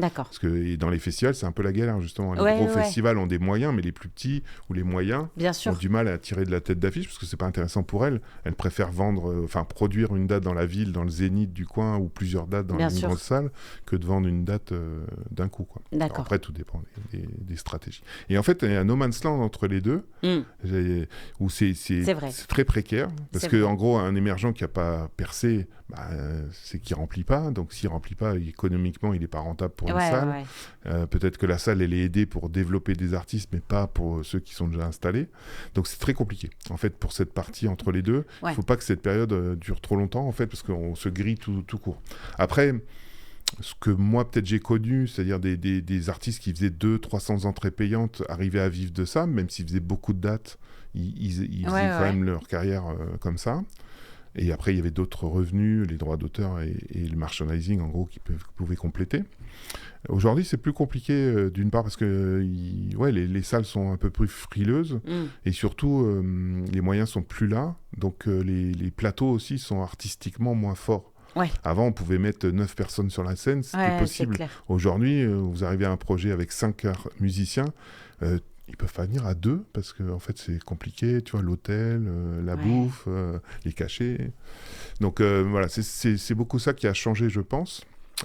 D'accord. Parce que et dans les festivals, c'est un peu la galère, justement. Les gros festivals ont des moyens, mais les plus petits ou les moyens Bien sûr. ont du mal à tirer de la tête d'affiche, parce que c'est pas intéressant pour elles. Elles préfèrent produire une date dans la ville, dans le Zénith du coin, ou plusieurs dates dans Bien une sûr. grande salle, que de vendre une date d'un coup, quoi. D'accord. Alors après, tout dépend des stratégies. Et en fait, il y a un no man's land entre les deux, où c'est vrai. très précaire, parce C'est que vrai. en gros, un émergent qui n'a pas percé, c'est qu'il remplit pas. Donc s'il remplit pas, économiquement, il n'est pas rentable pour une salle. Peut-être que la salle, elle est aidée pour développer des artistes, mais pas pour ceux qui sont déjà installés. Donc c'est très compliqué. En fait, pour cette partie entre les deux, il ne faut pas que cette période dure trop longtemps, en fait, parce qu'on se grille tout court. Après, ce que moi, peut-être, j'ai connu, c'est-à-dire des artistes qui faisaient 200-300 entrées payantes, arrivaient à vivre de ça, même s'ils faisaient beaucoup de dates, ils faisaient quand même leur carrière comme ça. Et après, il y avait d'autres revenus, les droits d'auteur et le merchandising, en gros, qui pouvaient compléter. Aujourd'hui, c'est plus compliqué, d'une part, parce que les salles sont un peu plus frileuses, et surtout, les moyens sont plus là, donc les plateaux aussi sont artistiquement moins forts. Ouais. Avant, on pouvait mettre 9 personnes sur la scène, c'était possible. Aujourd'hui, vous arrivez à un projet avec 5 musiciens, ils peuvent pas venir à 2 parce que en fait c'est compliqué, tu vois, l'hôtel, la bouffe, les cachets. Donc voilà, c'est beaucoup ça qui a changé, je pense.